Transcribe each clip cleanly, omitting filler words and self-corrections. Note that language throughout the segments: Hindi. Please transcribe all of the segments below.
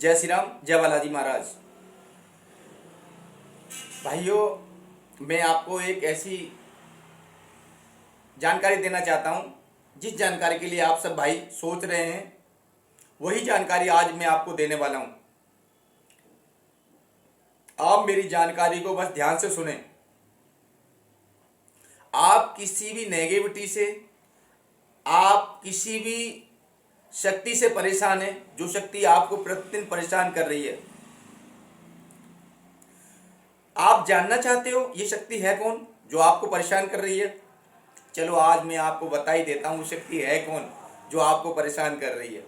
जय श्री राम, जय बालाजी महाराज। भाइयों, मैं आपको एक ऐसी जानकारी देना चाहता हूँ जिस जानकारी के लिए आप सब भाई सोच रहे हैं, वही जानकारी आज मैं आपको देने वाला हूँ। आप मेरी जानकारी को बस ध्यान से सुनें। आप किसी भी नेगेटिविटी से, आप किसी भी शक्ति से परेशान हैं, जो शक्ति आपको प्रतिदिन परेशान कर रही है, आप जानना चाहते हो ये शक्ति है कौन जो आपको परेशान कर रही है। चलो आज मैं आपको बता ही देता हूँ वो शक्ति है कौन जो आपको परेशान कर रही है।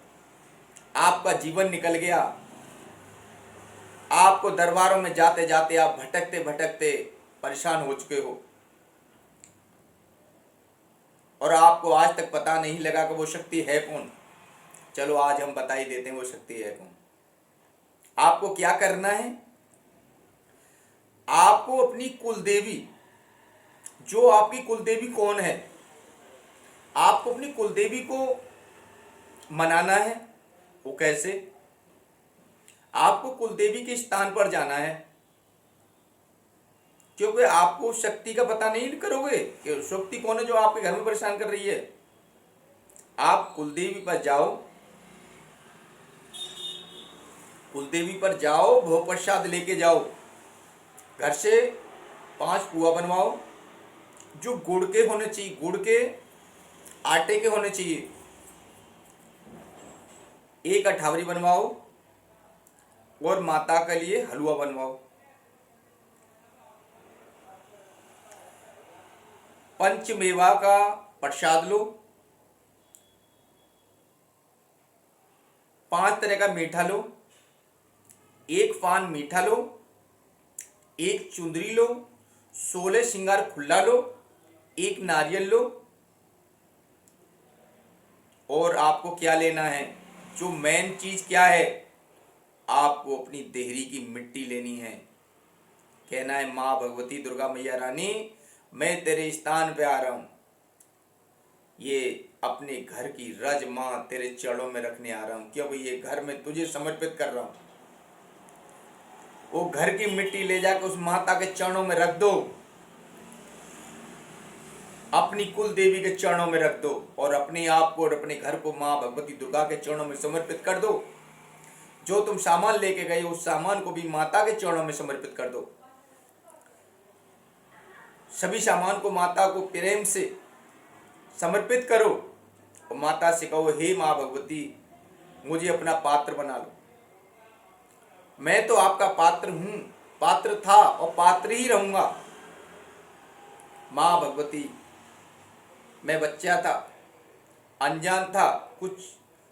आपका जीवन निकल गया, आपको दरबारों में जाते जाते आप भटकते भटकते परेशान हो चुके हो और आपको आज तक पता नहीं लगा कि वो शक्ति है कौन। चलो आज हम बता ही देते हैं वो शक्ति है कौन। आपको क्या करना है, आपको अपनी कुलदेवी, जो आपकी कुलदेवी कौन है, आपको अपनी कुलदेवी को मनाना है। वो कैसे? आपको कुलदेवी के स्थान पर जाना है, क्योंकि आपको शक्ति का पता नहीं करोगे कि शक्ति कौन है जो आपके घर में परेशान कर रही है। आप कुलदेवी पर जाओ, कुलदेवी पर जाओ, भोग प्रसाद लेके जाओ, घर से 5 पुआ बनवाओ जो गुड़ के होने चाहिए, गुड़ के आटे के होने चाहिए। 1 अठावरी बनवाओ और माता के लिए हलवा बनवाओ। पंचमेवा का प्रसाद लो, 5 तरह का मीठा लो, 1 पान मीठा लो, 1 चुंदरी लो, 16 श्रृंगार खुला लो, 1 नारियल लो। और आपको क्या लेना है, जो मेन चीज क्या है, आपको अपनी देहरी की मिट्टी लेनी है। कहना है माँ भगवती दुर्गा मैया रानी, मैं तेरे स्थान पे आ रहा हूं, ये अपने घर की रज माँ तेरे चरणों में रखने आ रहा हूं, क्योंकि ये घर में तुझे समर्पित कर रहा हूं। वो घर की मिट्टी ले जाकर उस माता के चरणों में रख दो, अपनी कुल देवी के चरणों में रख दो और अपने आप को और अपने घर को माँ भगवती दुर्गा के चरणों में समर्पित कर दो। जो तुम सामान लेके गए उस सामान को भी माता के चरणों में समर्पित कर दो। सभी सामान को माता को प्रेम से समर्पित करो और माता से कहो, हे माँ भगवती, मुझे अपना पात्र बना लो। मैं तो आपका पात्र हूं, पात्र था और पात्र ही रहूंगा। माँ भगवती, मैं बच्चा था, अनजान था, कुछ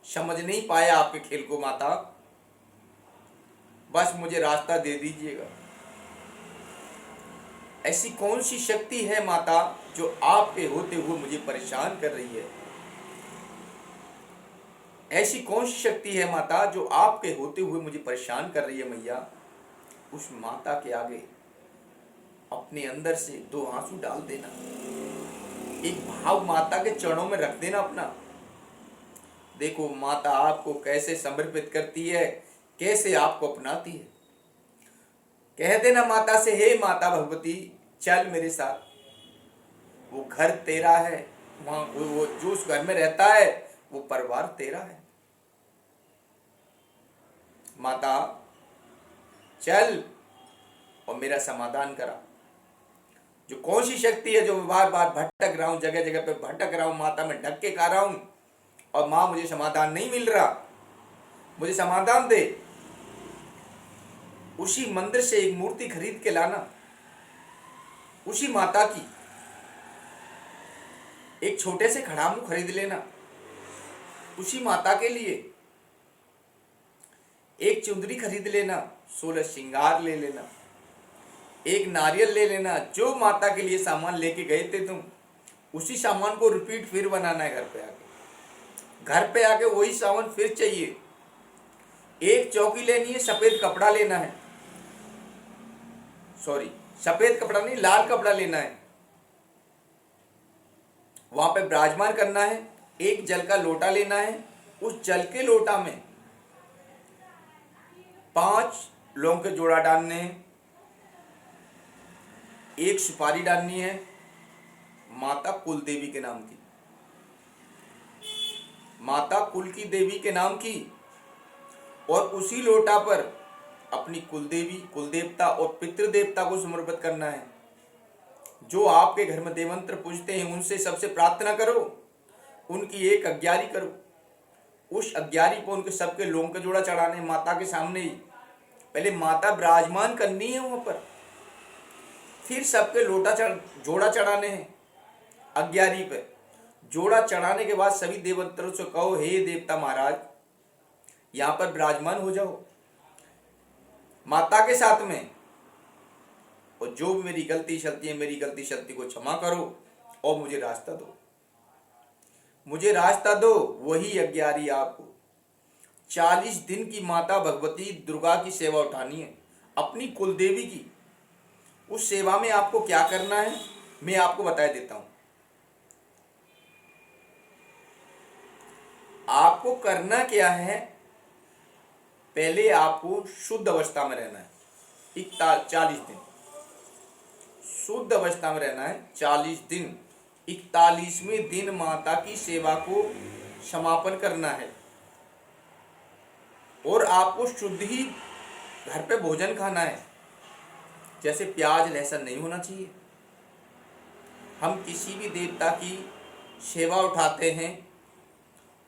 समझ नहीं पाया आपके खेल को माता, बस मुझे रास्ता दे दीजिएगा। ऐसी कौन सी शक्ति है माता जो आपके होते हुए मुझे परेशान कर रही है? ऐसी कौन सी शक्ति है माता जो आपके होते हुए मुझे परेशान कर रही है मैया? उस माता के आगे अपने अंदर से 2 आंसू डाल देना, एक भाव माता के चरणों में रख देना अपना। देखो माता आपको कैसे समर्पित करती है, कैसे आपको अपनाती है। कह देना माता से, हे माता भगवती, चल मेरे साथ, वो घर तेरा है, वहां वो जो उस घर में रहता है वो परिवार तेरा है। माता चल और मेरा समाधान करा। जो कौन सी शक्ति है जो मैं बार बार भटक रहा हूं, जगह जगह पे भटक रहा हूं, माता में धक्के खा रहा हूं और मां मुझे समाधान नहीं मिल रहा, मुझे समाधान दे। उसी मंदिर से एक मूर्ति खरीद के लाना, उसी माता की एक छोटे से खड़ामू खरीद लेना, उसी माता के लिए एक चुंदरी खरीद लेना, 16 श्रृंगार ले लेना, 1 नारियल ले लेना। जो माता के लिए सामान लेके गए थे तुम, उसी सामान को रिपीट फिर बनाना है। घर पे आके, घर पे आके वही सामान फिर चाहिए। 1 चौकी लेनी है, सफेद कपड़ा लेना है, सॉरी सफेद कपड़ा नहीं, लाल कपड़ा लेना है। वहां पे विराजमान करना है। 1 जल का लोटा लेना है, उस जल के लोटा में 5 लौंग के जोड़ा डालने हैं, 1 सुपारी डालनी है माता कुल देवी के नाम की, माता कुल की देवी के नाम की, और उसी लोटा पर अपनी कुल देवी, कुल देवता और पितृ देवता को समर्पित करना है। जो आपके घर में देवंत्र पूजते हैं उनसे सबसे प्रार्थना करो, उनकी एक अग्यारी करो, उस अग्यारी को उनके सबके लौंग का जोड़ा चढ़ाने माता के सामने ही, पहले माता विराजमान करनी है वहां पर, फिर सबके जोड़ा चढ़ाने हैं अग्यारी पे। जोड़ा चढ़ाने के बाद सभी देवंतरों से कहो, हे देवता महाराज यहाँ पर विराजमान हो जाओ माता के साथ में, और जो भी मेरी गलती शलती है, मेरी गलती शलती को क्षमा करो और मुझे रास्ता दो, मुझे रास्ता दो। वही अग्यारी आपको 40 दिन की माता भगवती दुर्गा की सेवा उठानी है, अपनी कुल देवी की। उस सेवा में आपको क्या करना है मैं आपको बता देता हूं। आपको करना क्या है, पहले आपको शुद्ध अवस्था में रहना है 40 दिन, शुद्ध अवस्था में रहना है 40 दिन। 41वें दिन माता की सेवा को समापन करना है, और आपको शुद्ध ही घर पे भोजन खाना है, जैसे प्याज लहसुन नहीं होना चाहिए। हम किसी भी देवता की सेवा उठाते हैं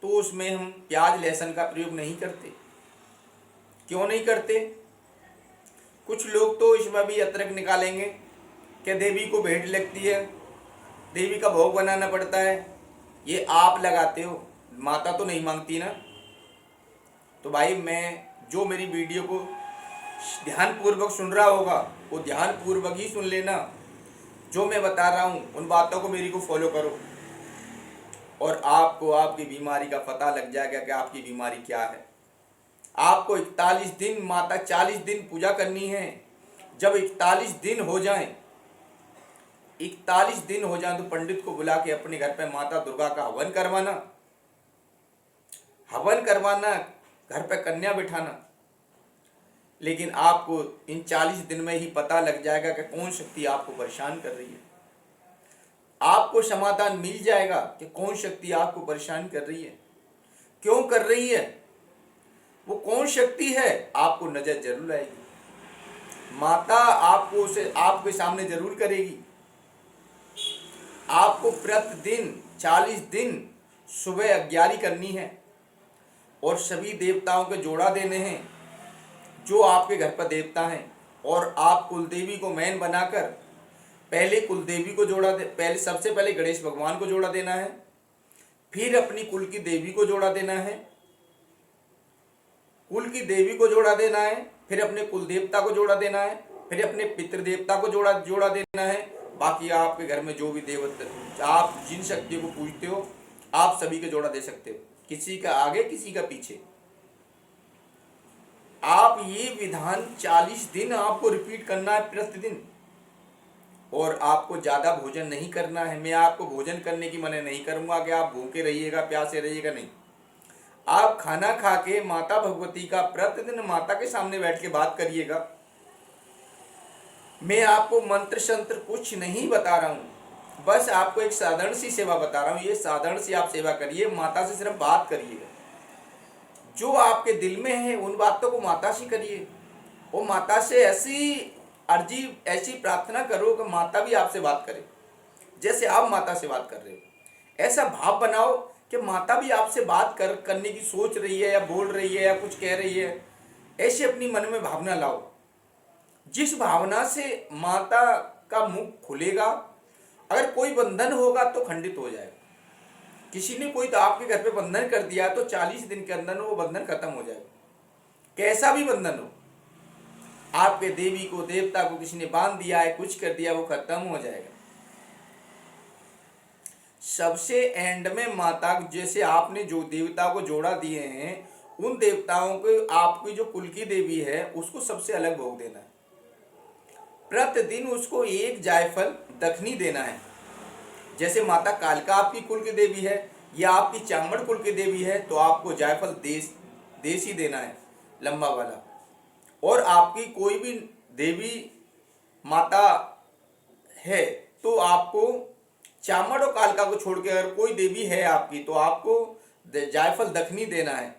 तो उसमें हम प्याज लहसुन का प्रयोग नहीं करते। क्यों नहीं करते? कुछ लोग तो इसमें भी अतरक निकालेंगे कि देवी को भेंट लगती है, देवी का भोग बनाना पड़ता है। ये आप लगाते हो, माता तो नहीं मांगती ना। तो भाई मैं, जो मेरी वीडियो को ध्यानपूर्वक सुन रहा होगा वो ध्यानपूर्वक ही सुन लेना। जो मैं बता रहा हूँ उन बातों को मेरी को फॉलो करो, और आपको आपकी बीमारी का पता लग जाएगा कि आपकी बीमारी क्या है। आपको 41 दिन, माता 40 दिन पूजा करनी है। जब 41 दिन हो जाएं, 41 दिन हो जाएं तो पंडित को बुला के अपने घर पे माता दुर्गा का हवन करवाना, घर पे कन्या बिठाना। लेकिन आपको इन 40 दिन में ही पता लग जाएगा कि कौन शक्ति आपको परेशान कर रही है। आपको समाधान मिल जाएगा कि कौन शक्ति आपको परेशान कर रही है, क्यों कर रही है, वो कौन शक्ति है, आपको नजर जरूर आएगी। माता आपको उसे आपके सामने जरूर करेगी। आपको प्रतिदिन 40 दिन सुबह अग्यारी करनी है, और सभी देवताओं के जोड़ा देने हैं जो आपके घर पर देवता हैं। और आप कुल देवी को मैन बनाकर पहले कुल देवी को जोड़ा दे, सबसे पहले गणेश भगवान को जोड़ा देना है, फिर अपनी कुल की देवी को जोड़ा देना है, कुल की देवी को जोड़ा देना है, फिर अपने कुल देवता को जोड़ा देना है, फिर अपने पितृदेवता को जोड़ा देना है। बाकी आपके घर में जो भी देवता, आप जिन शक्तियों को पूजते हो, आप सभी के जोड़ा दे सकते हो, किसी का आगे किसी का पीछे। आप ये विधान 40 दिन आपको रिपीट करना है प्रतिदिन, और आपको ज्यादा भोजन नहीं करना है। मैं आपको भोजन करने की मना नहीं करूंगा कि आप भूखे रहिएगा, प्यासे रहिएगा, नहीं। आप खाना खा के माता भगवती का प्रतिदिन माता के सामने बैठ के बात करिएगा। मैं आपको मंत्र शंत्र कुछ नहीं बता रहा हूं, बस आपको एक साधारण सी सेवा बता रहा हूं। ये साधारण सी आप सेवा करिए, माता से सिर्फ बात करिएगा। जो आपके दिल में है उन बातों को माता से करिए, और माता से ऐसी अर्जी, ऐसी प्रार्थना करो कि माता भी आपसे बात करे, जैसे आप माता से बात कर रहे हो। ऐसा भाव बनाओ कि माता भी आपसे बात करने की सोच रही है, या बोल रही है, या कुछ कह रही है। ऐसे अपनी मन में भावना लाओ, जिस भावना से माता का मुख खुलेगा। अगर कोई बंधन होगा तो खंडित हो जाएगा। किसी ने कोई तो आपके घर पे बंधन कर दिया तो 40 दिन के अंदर वो बंधन खत्म हो जाएगा। कैसा भी बंधन हो, आपके देवी को, देवता को किसी ने बांध दिया है, कुछ कर दिया, वो खत्म हो जाएगा। सबसे एंड में माता, जैसे आपने जो देवता को जोड़ा दिए हैं, उन देवताओं को आपकी जो कुल की देवी है उसको सबसे अलग भोग देना है। प्रतिदिन उसको 1 जायफल दक्षिणी देना है। जैसे माता कालका आपकी कुल की देवी है, या आपकी चामड़ कुल की देवी है, तो आपको जायफल देसी देना है, लंबा वाला। और आपकी कोई भी देवी माता है तो आपको चामड़ और कालका को छोड़ के अगर कोई देवी है आपकी तो आपको जायफल दखनी देना है।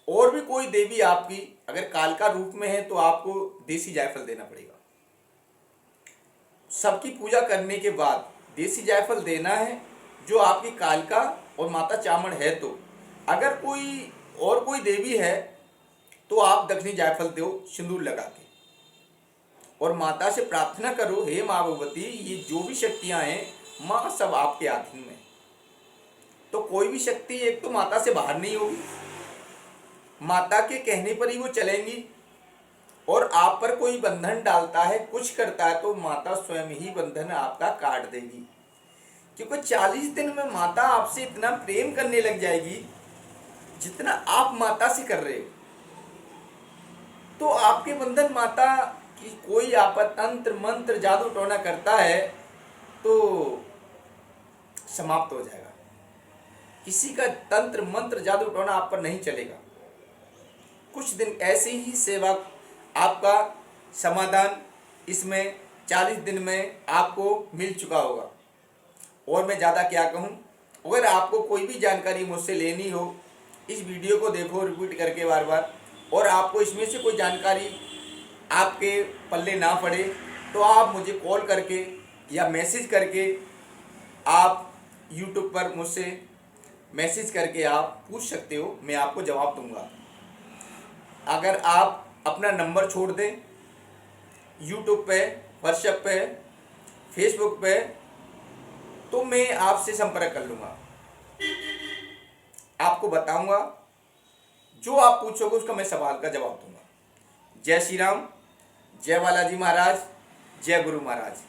और भी कोई देवी आपकी अगर कालका रूप में है तो आपको देसी जायफल देना पड़ेगा। सबकी पूजा करने के बाद देसी जायफल देना है जो आपकी कालका और माता चामड़ है। तो अगर कोई देवी है तो आप दक्षिणी जायफल दो सिंदूर लगा के, और माता से प्रार्थना करो, हे माँ भगवती ये जो भी शक्तियां हैं माँ सब आपके अधीन में। तो कोई भी शक्ति एक तो माता से बाहर नहीं होगी, माता के कहने पर ही वो चलेंगी। और आप पर कोई बंधन डालता है, कुछ करता है तो माता स्वयं ही बंधन आपका काट देगी। क्योंकि 40 दिन में माता आपसे इतना प्रेम करने लग जाएगी जितना आप माता से कर रहे हो। तो आपके बंधन माता की कोई आपत तंत्र मंत्र जादू टोना करता है तो समाप्त हो जाएगा। किसी का तंत्र मंत्र जादू टोना आप पर नहीं चलेगा। कुछ दिन ऐसे ही सेवा आपका समाधान इसमें 40 दिन में आपको मिल चुका होगा। और मैं ज़्यादा क्या कहूँ, अगर आपको कोई भी जानकारी मुझसे लेनी हो इस वीडियो को देखो रिपीट करके बार बार, और आपको इसमें से कोई जानकारी आपके पल्ले ना पड़े तो आप मुझे कॉल करके या मैसेज करके आप यूट्यूब पर मुझसे मैसेज करके आप पूछ सकते हो, मैं आपको जवाब दूंगा। अगर आप अपना नंबर छोड़ दें यूट्यूब पे, व्हाट्सएप पे, फेसबुक पे, तो मैं आपसे संपर्क कर लूँगा, आपको बताऊंगा, जो आप पूछोगे उसका मैं सवाल का जवाब दूंगा। जय श्री राम, जय बालाजी महाराज, जय गुरु महाराज।